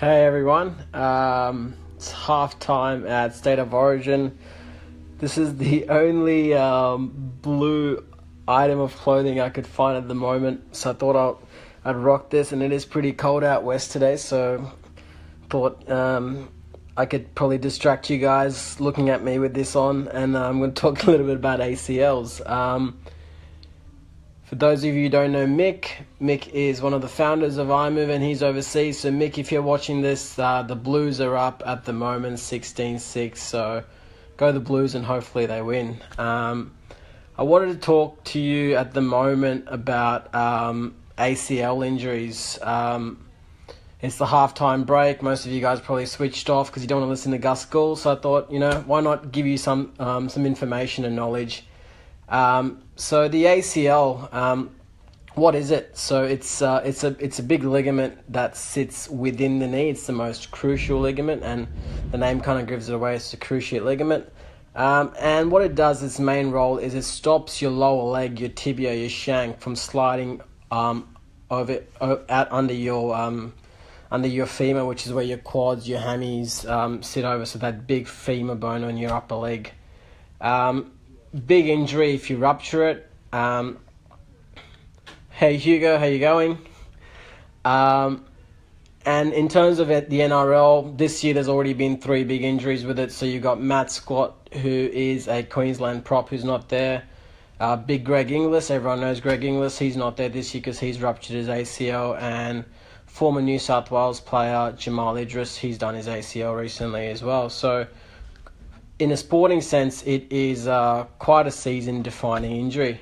Hey everyone, it's half time at State of Origin. This is the only blue item of clothing I could find at the moment, so I thought I'd rock this, and it is pretty cold out west today, so thought I could probably distract you guys looking at me with this on, and I'm going to talk a little bit about ACLs. For those of you who don't know Mick is one of the founders of iMove, and he's overseas. So Mick, if you're watching this, the Blues are up at the moment 16-6, so go the Blues and hopefully they win. I wanted to talk to you at the moment about ACL injuries. It's the halftime break. Most of you guys probably switched off because you don't want to listen to Gus Gould, so I thought, why not give you some information and knowledge. So the ACL, what is it? So it's a big ligament that sits within the knee. It's the most crucial ligament, and the name kind of gives it away. It's a cruciate ligament. And what it does, its main role is it stops your lower leg, your tibia, your shank from sliding out under your femur, which is where your quads, your hammies sit over. So that big femur bone on your upper leg. Big injury if you rupture it. Hey Hugo, how you going? And in terms of it, the NRL, this year there's already been 3 big injuries with it. So you got Matt Scott, who is a Queensland prop, who's not there. Big Greg Inglis, everyone knows Greg Inglis. He's not there this year because he's ruptured his ACL. And former New South Wales player Jamal Idris, he's done his ACL recently as well. So in a sporting sense, it is quite a season-defining injury.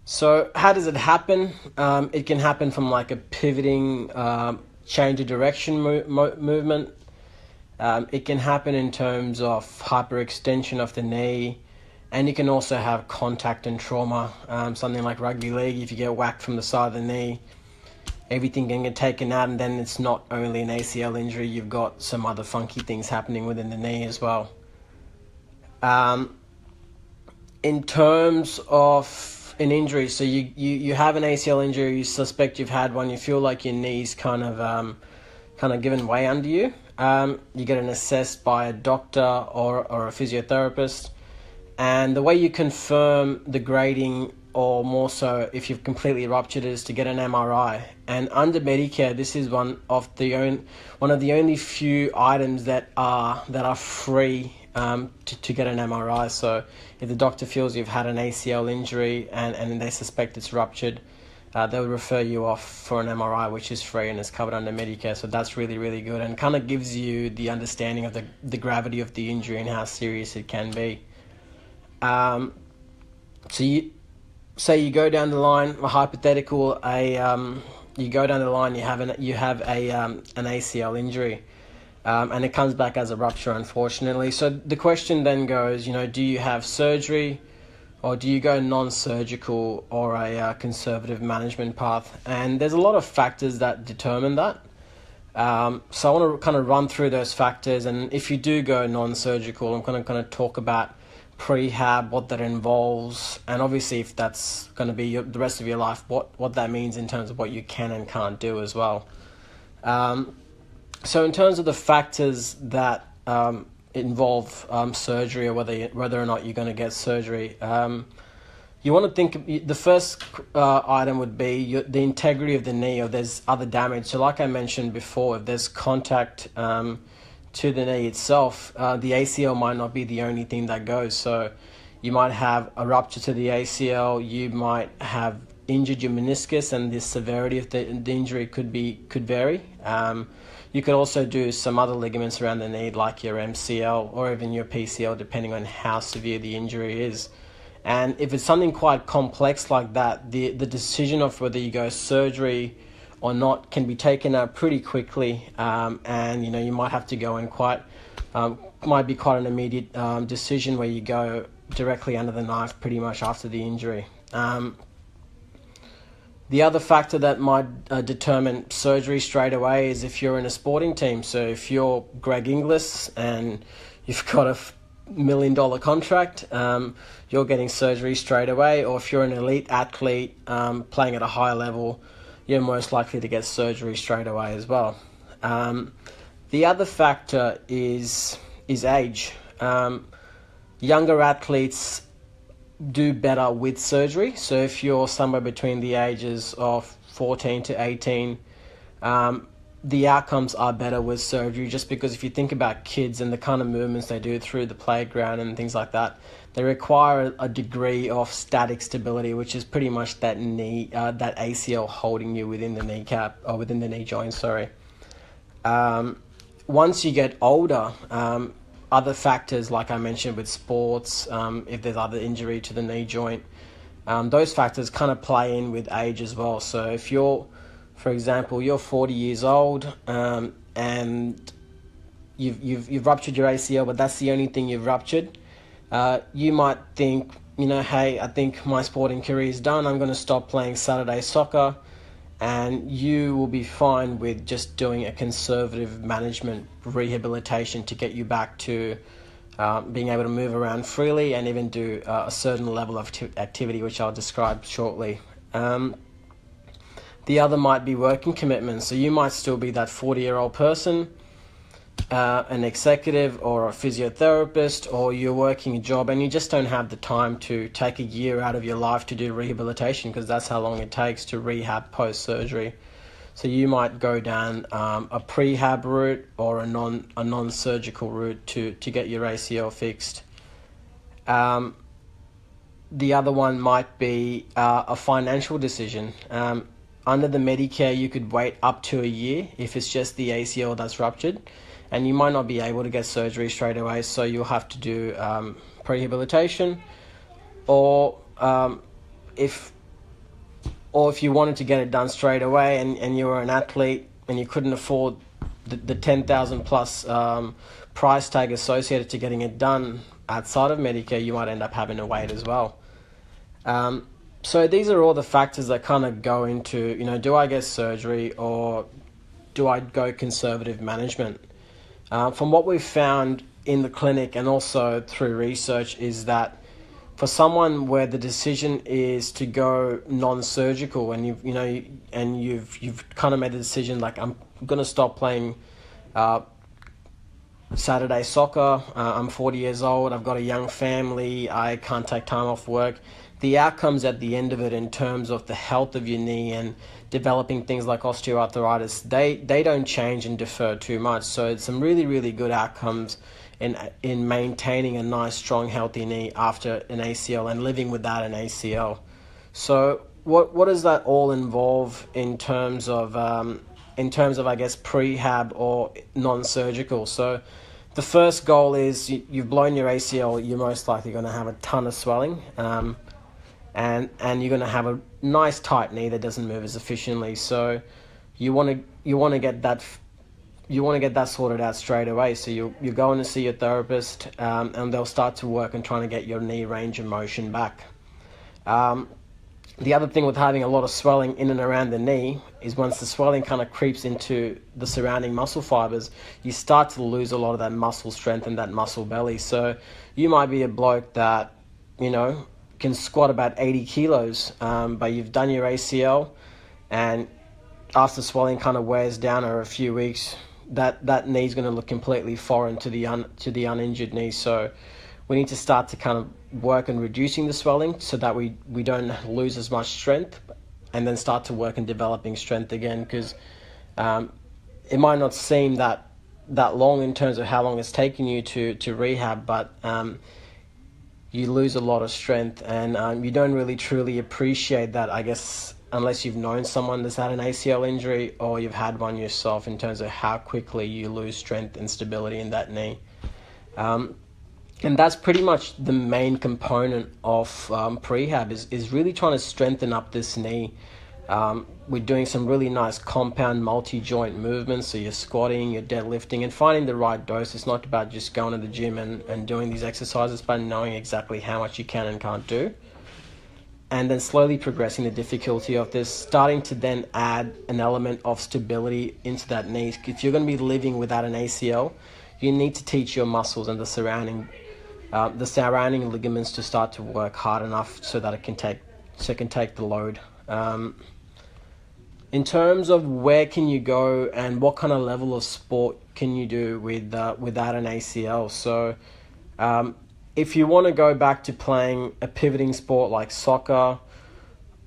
So how does it happen? It can happen from like a pivoting, change of direction movement. It can happen in terms of hyperextension of the knee. And you can also have contact and trauma, something like rugby league. If you get whacked from the side of the knee, everything can get taken out, and then it's not only an ACL injury, you've got some other funky things happening within the knee as well. In terms of an injury, so you have an ACL injury, you suspect you've had one, you feel like your knee's kind of given way under you. You get an assessed by a doctor or a physiotherapist, and the way you confirm the grading, or more so if you've completely ruptured, is to get an MRI. And under Medicare, this is one of the only few items that are free to get an MRI. So if the doctor feels you've had an ACL injury and they suspect it's ruptured, they would refer you off for an MRI, which is free and is covered under Medicare. So that's really, really good, and kind of gives you the understanding of the gravity of the injury and how serious it can be. So you go down the line, a hypothetical, you go down the line, you have an ACL injury, and it comes back as a rupture, unfortunately. So the question then goes, do you have surgery, or do you go non-surgical, or a conservative management path? And there's a lot of factors that determine that. So I want to kind of run through those factors, and if you do go non-surgical, I'm going to kind of talk about prehab, what that involves, and obviously if that's going to be the rest of your life, what that means in terms of what you can and can't do as well. So in terms of the factors that involve surgery, or whether or not you're going to get surgery, you want to think the first item would be the integrity of the knee, or there's other damage. So like I mentioned before, if there's contact to the knee itself, the ACL might not be the only thing that goes. So you might have a rupture to the ACL, you might have injured your meniscus, and the severity of the injury could vary. You could also do some other ligaments around the knee, like your MCL or even your PCL, depending on how severe the injury is. And if it's something quite complex like that, the decision of whether you go surgery or not can be taken out pretty quickly, and you might have to go in might be quite an immediate decision where you go directly under the knife pretty much after the injury. The other factor that might determine surgery straight away is if you're in a sporting team. So if you're Greg Inglis and you've got a $1 million contract, you're getting surgery straight away. Or if you're an elite athlete playing at a high level, you're most likely to get surgery straight away as well. The other factor is age. Younger athletes do better with surgery. So if you're somewhere between the ages of 14 to 18, the outcomes are better with surgery, just because if you think about kids and the kind of movements they do through the playground and things like that, they require a degree of static stability, which is pretty much that knee, that ACL holding you within the kneecap, or within the knee joint, sorry. Once you get older, other factors, like I mentioned with sports, if there's other injury to the knee joint, those factors kind of play in with age as well. So if you're, for example, you're 40 years old, and you've ruptured your ACL, but that's the only thing you've ruptured, you might think, hey, I think my sporting career is done. I'm going to stop playing Saturday soccer, and you will be fine with just doing a conservative management rehabilitation to get you back to being able to move around freely and even do a certain level of activity, which I'll describe shortly. The other might be working commitments. So you might still be that 40-year-old person, an executive or a physiotherapist, or you're working a job and you just don't have the time to take a year out of your life to do rehabilitation, because that's how long it takes to rehab post-surgery. So you might go down a prehab route or a non-surgical route to get your ACL fixed. The other one might be a financial decision. Under the Medicare, you could wait up to a year if it's just the ACL that's ruptured, and you might not be able to get surgery straight away, so you'll have to do prehabilitation, or if you wanted to get it done straight away and you were an athlete and you couldn't afford the 10,000 plus price tag associated to getting it done outside of Medicare, you might end up having to wait as well. So these are all the factors that kind of go into, do I get surgery or do I go conservative management? From what we've found in the clinic and also through research is that for someone where the decision is to go non-surgical, and you've kind of made a decision like, I'm going to stop playing Saturday soccer, I'm 40 years old, I've got a young family, I can't take time off work. The outcomes at the end of it in terms of the health of your knee and developing things like osteoarthritis, they don't change and defer too much. So it's some really, really good outcomes in maintaining a nice, strong, healthy knee after an ACL and living without an ACL. So what does that all involve in terms of I guess prehab or non-surgical? So the first goal is you've blown your ACL, you're most likely going to have a ton of swelling, and you're going to have a nice tight knee that doesn't move as efficiently. So you want to get that sorted out straight away. So you're going to see your therapist, and they'll start to work on trying to get your knee range of motion back. The other thing with having a lot of swelling in and around the knee is once the swelling kind of creeps into the surrounding muscle fibers, you start to lose a lot of that muscle strength and that muscle belly. So you might be a bloke that, can squat about 80 kilos, but you've done your ACL, and after swelling kind of wears down over a few weeks, that knee's going to look completely foreign to the uninjured knee. So we need to start to kind of work on reducing the swelling so that we don't lose as much strength, and then start to work on developing strength again, because it might not seem that long in terms of how long it's taken you to rehab, but you lose a lot of strength, and you don't really truly appreciate that, I guess, unless you've known someone that's had an ACL injury or you've had one yourself, in terms of how quickly you lose strength and stability in that knee. And that's pretty much the main component of prehab is really trying to strengthen up this knee. We're doing some really nice compound multi-joint movements, so you're squatting, you're deadlifting, and finding the right dose. It's not about just going to the gym and doing these exercises, but knowing exactly how much you can and can't do. And then slowly progressing the difficulty of this, starting to then add an element of stability into that knee. If you're going to be living without an ACL, you need to teach your muscles and the surrounding ligaments to start to work hard enough so that it can take the load. in terms of where can you go and what kind of level of sport can you do without an ACL. So if you want to go back to playing a pivoting sport like soccer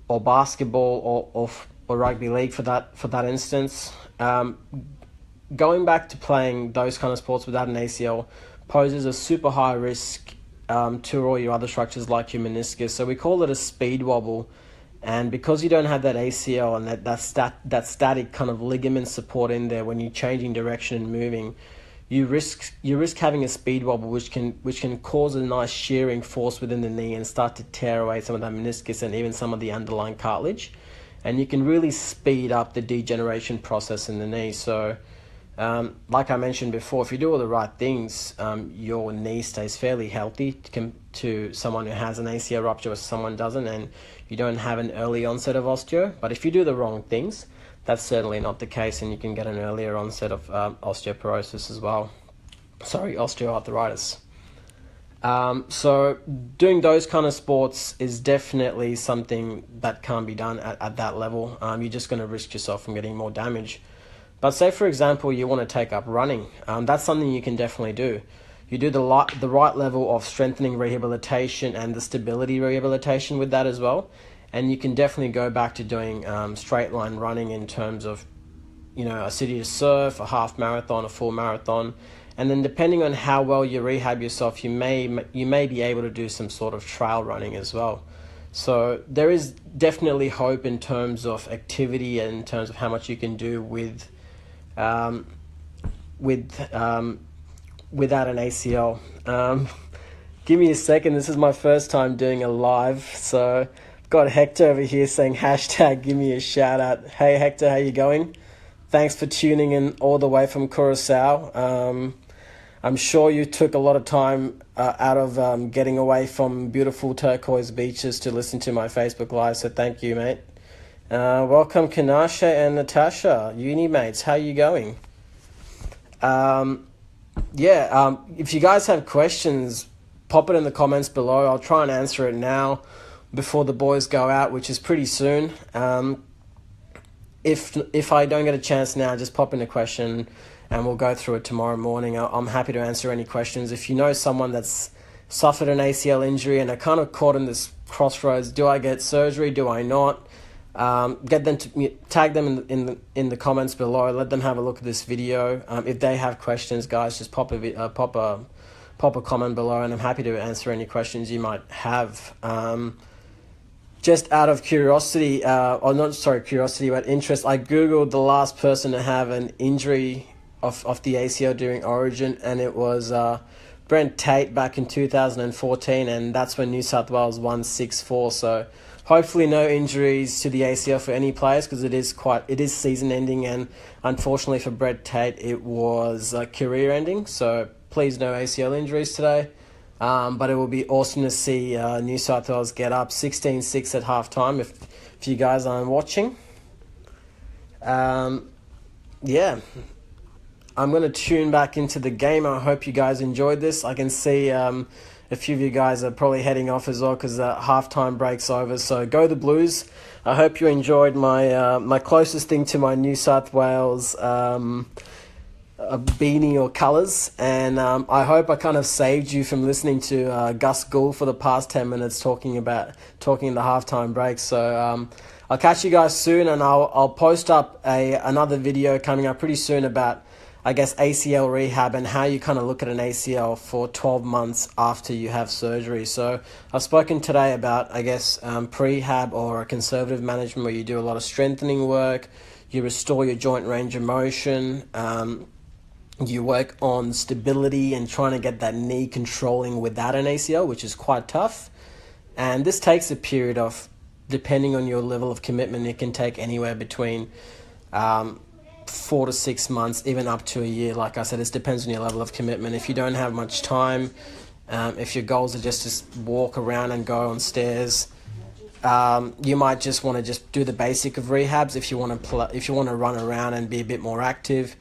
or basketball or rugby league for that instance, going back to playing those kind of sports without an ACL poses a super high risk to all your other structures like your meniscus. So we call it a speed wobble. And because you don't have that ACL and that static kind of ligament support in there when you're changing direction and moving, you risk having a speed wobble, which can cause a nice shearing force within the knee and start to tear away some of that meniscus and even some of the underlying cartilage, and you can really speed up the degeneration process in the knee. So, like I mentioned before, if you do all the right things, your knee stays fairly healthy to someone who has an ACL rupture or someone doesn't, and you don't have an early onset of osteo. But if you do the wrong things, that's certainly not the case, and you can get an earlier onset of osteoporosis as well. Osteoarthritis. So doing those kind of sports is definitely something that can't be done at that level. You're just going to risk yourself from getting more damage. But say, for example, you want to take up running. That's something you can definitely do. You do the right level of strengthening rehabilitation and the stability rehabilitation with that as well. And you can definitely go back to doing straight line running in terms of, a city to surf, a half marathon, a full marathon. And then depending on how well you rehab yourself, you may be able to do some sort of trail running as well. So there is definitely hope in terms of activity and in terms of how much you can do without an ACL. Give me a second. This is my first time doing a live, so I've got Hector over here saying hashtag give me a shout out. Hey Hector, how you going? Thanks for tuning in all the way from Curacao. I'm sure you took a lot of time out of getting away from beautiful turquoise beaches to listen to my Facebook Live, so thank you, mate. Welcome Kanasha and Natasha, uni mates, how you going? If you guys have questions, pop it in the comments below. I'll try and answer it now before the boys go out, which is pretty soon. If I don't get a chance now, just pop in a question and we'll go through it tomorrow morning. I'm happy to answer any questions. If you know someone that's suffered an ACL injury and are kind of caught in this crossroads, do I get surgery, do I not? Get them to tag them in the comments below. Let them have a look at this video. If they have questions, guys, just pop a comment below, and I'm happy to answer any questions you might have. Just out of curiosity, but interest, I googled the last person to have an injury of the ACL during Origin, and it was Brent Tate back in 2014, and that's when New South Wales won 6-4. So hopefully no injuries to the ACL for any players, because it is season ending, and unfortunately for Brent Tate it was career ending. So please no ACL injuries today. But it will be awesome to see New South Wales get up 16-6 at halftime if you guys aren't watching. I'm going to tune back into the game. I hope you guys enjoyed this. I can see a few of you guys are probably heading off as well because the halftime break's over. So go the Blues. I hope you enjoyed my closest thing to my New South Wales beanie or colours, and I hope I kind of saved you from listening to Gus Gould for the past 10 minutes talking in the halftime break. So I'll catch you guys soon, and I'll post up another video coming up pretty soon about, I guess, ACL rehab and how you kind of look at an ACL for 12 months after you have surgery. So I've spoken today about, I guess, prehab or a conservative management where you do a lot of strengthening work, you restore your joint range of motion, you work on stability and trying to get that knee controlling without an ACL, which is quite tough. And this takes a period of, depending on your level of commitment, it can take anywhere between 4 to 6 months, even up to a year. Like I said, it depends on your level of commitment. If you don't have much time, if your goals are just to walk around and go on stairs, you might just want to just do the basic of rehabs. If you want to run around and be a bit more active,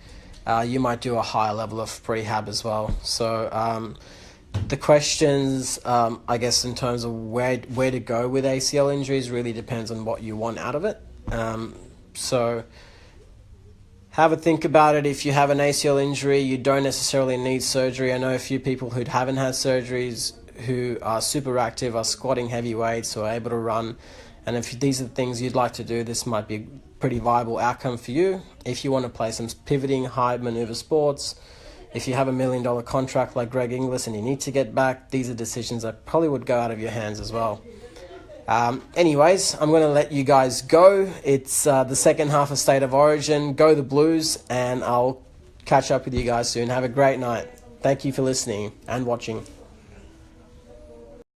you might do a higher level of prehab as well. So the questions, I guess, in terms of where to go with ACL injuries really depends on what you want out of it. So have a think about it. If you have an ACL injury, you don't necessarily need surgery. I know a few people who haven't had surgeries who are super active, are squatting heavy weights, or able to run. And if these are the things you'd like to do, this might be a pretty viable outcome for you. If you want to play some pivoting, high maneuver sports, if you have $1 million contract like Greg Inglis and you need to get back, these are decisions that probably would go out of your hands as well. Anyways, I'm going to let you guys go. It's the second half of State of Origin. Go the Blues, and I'll catch up with you guys soon. Have a great night. Thank you for listening and watching.